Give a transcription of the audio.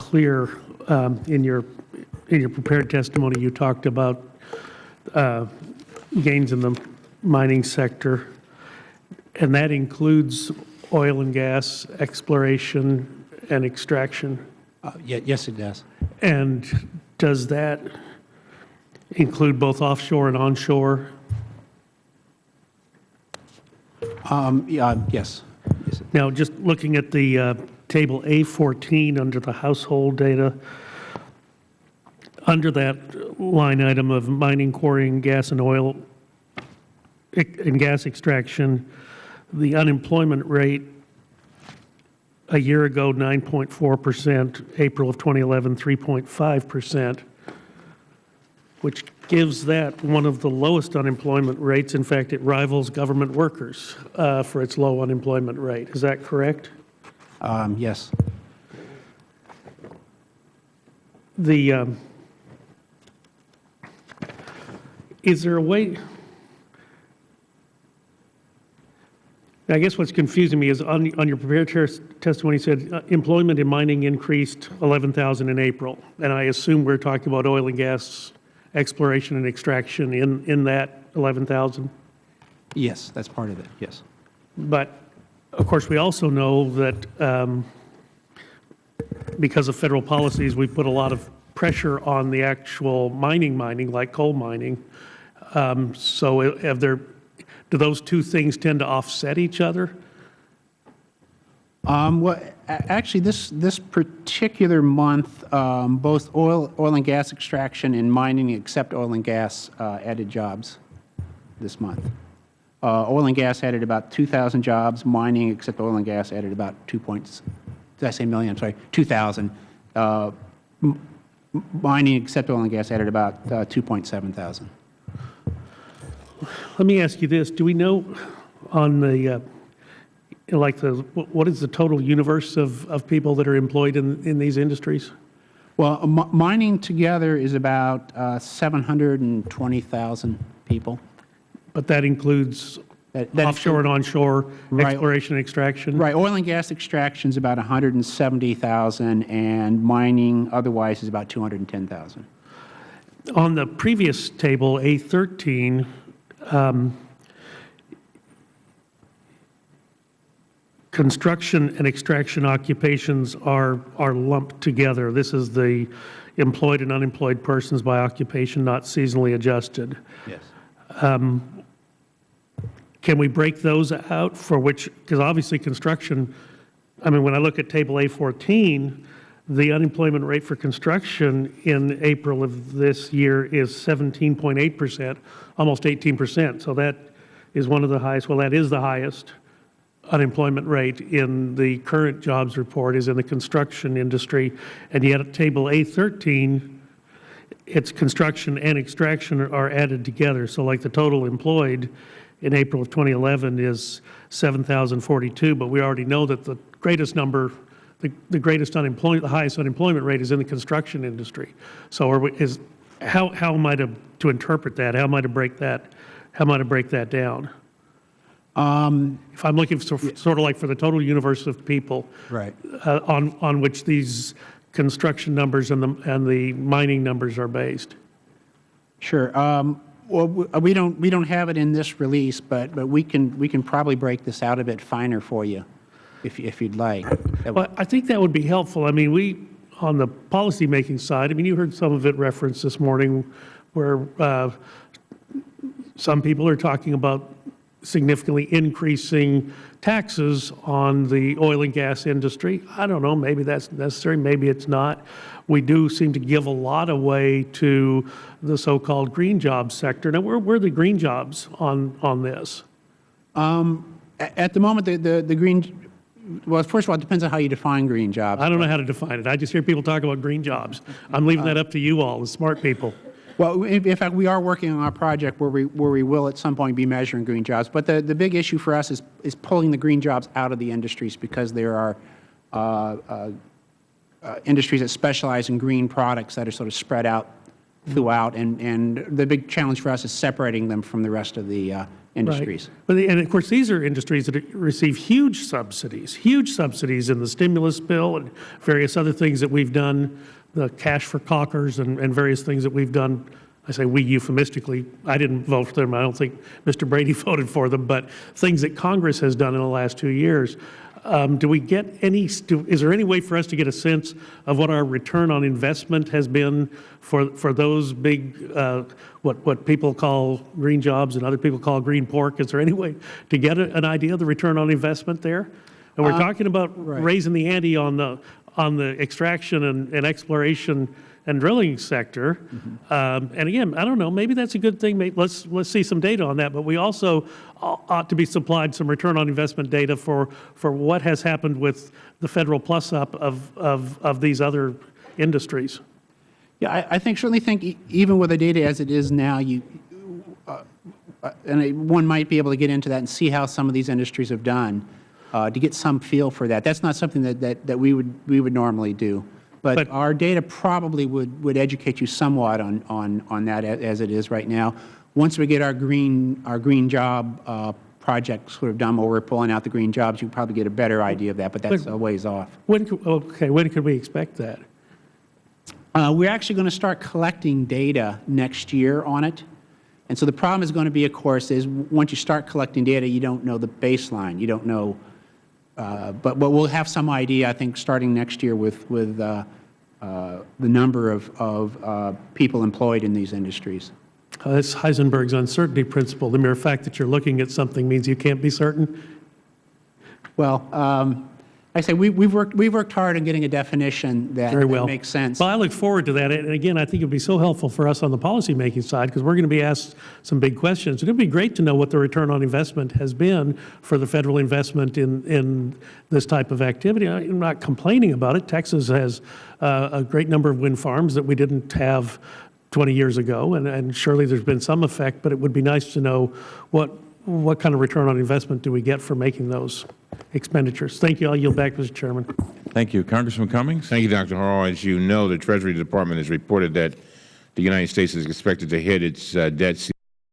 clear in your prepared testimony. You talked about gains in the mining sector, and that includes oil and gas exploration and extraction. Yes, it does. And does that include both offshore and onshore? Yes. Now, just looking at the table A14 under the household data, under that line item of mining, quarrying, gas and oil and gas extraction, the unemployment rate a year ago, 9.4%, April of 2011, 3.5%, which gives that one of the lowest unemployment rates. In fact, it rivals government workers for its low unemployment rate. Is that correct? Yes. Is there a way? I guess what's confusing me is on your prepared testimony, you said employment in mining increased 11,000 in April, and I assume we're talking about oil and gas exploration and extraction in that 11,000? Yes, that's part of it, yes. But, of course, we also know that because of federal policies, we put a lot of pressure on the actual mining, like coal mining. So do those two things tend to offset each other? Well, actually, this particular month, both oil and gas extraction and mining, except oil and gas, added jobs this month. Oil and gas added about 2,000 jobs. Mining, except oil and gas, added about 2,000. Mining, except oil and gas, added about 2.7 thousand. Let me ask you this. Do we know on the, what is the total universe of people that are employed in these industries? Well, mining together is about 720,000 people. But that includes offshore and onshore exploration and extraction? Right. Oil and gas extraction is about 170,000, and mining otherwise is about 210,000. On the previous table, A13, construction and extraction occupations are lumped together. This is the employed and unemployed persons by occupation, not seasonally adjusted. Yes. Can we break those out for which, because obviously construction, I mean, when I look at table A14, the unemployment rate for construction in April of this year is 17.8%, almost 18%. So that is one of the highest, well, that is the highest unemployment rate in the current jobs report is in the construction industry. And yet at table A13, it's construction and extraction are added together. So like the total employed in April of 2011 is 7,042, but we already know that the greatest number, the greatest unemployment, the highest unemployment rate is in the construction industry. So how am I to interpret that? How am I to break that? How am I to break that down? If I'm looking for, sort of like for the total universe of people, right, on which these construction numbers and the mining numbers are based. Sure. Well, we don't have it in this release, but we can probably break this out a bit finer for you, if you'd like. Well, I think that would be helpful. I mean, we on the policymaking side. I mean, you heard some of it referenced this morning, where some people are talking about significantly increasing taxes on the oil and gas industry. I don't know, maybe that's necessary, maybe it's not. We do seem to give a lot away to the so-called green jobs sector. Now, where are the green jobs on this? At the moment, the green, well, first of all, it depends on how you define green jobs. I don't know how to define it. I just hear people talk about green jobs. I'm leaving that up to you all, the smart people. Well, in fact, we are working on a project where we will at some point be measuring green jobs. But the big issue for us is pulling the green jobs out of the industries, because there are industries that specialize in green products that are sort of spread out throughout, and the big challenge for us is separating them from the rest of the industries. Right. And of course, these are industries that receive huge subsidies in the stimulus bill and various other things that we've done, the cash for caulkers and various things that we've done. I say we euphemistically. I didn't vote for them. I don't think Mr. Brady voted for them, but things that Congress has done in the last 2 years. Do we get any, is there any way for us to get a sense of what our return on investment has been for those big, what people call green jobs and other people call green pork? Is there any way to get an idea of the return on investment there? And we're talking about raising the ante on the extraction and exploration and drilling sector. And again, I don't know, maybe that's a good thing. Let's see some data on that. But we also ought to be supplied some return on investment data for what has happened with the federal plus up of these other industries. Yeah, I certainly think even with the data as it is now, one might be able to get into that and see how some of these industries have done to get some feel for that. That's not something that we would normally do. But our data probably would educate you somewhat on that as it is right now. Once we get our green job project sort of done, where we're pulling out the green jobs, you probably get a better idea of that, but that's a ways off. When could we expect that? We're actually going to start collecting data next year on it. And so the problem is going to be, of course, is once you start collecting data, you don't know the baseline. You don't know, but we'll have some idea, I think, starting next year with the number of people employed in these industries. That's Heisenberg's uncertainty principle. The mere fact that you're looking at something means you can't be certain. Well, I say we've worked hard on getting a definition that makes sense. Well, I look forward to that. And again, I think it would be so helpful for us on the policymaking side, because we're going to be asked some big questions. And it would be great to know what the return on investment has been for the federal investment in this type of activity. I'm not complaining about it. Texas has a great number of wind farms that we didn't have 20 years ago, and surely there's been some effect, but it would be nice to know what kind of return on investment do we get for making those expenditures. Thank you. I'll yield back, Mr. Chairman. Thank you. Congressman Cummings? Thank you, Dr. Hall. As you know, the Treasury Department has reported that the United States is expected to hit its debt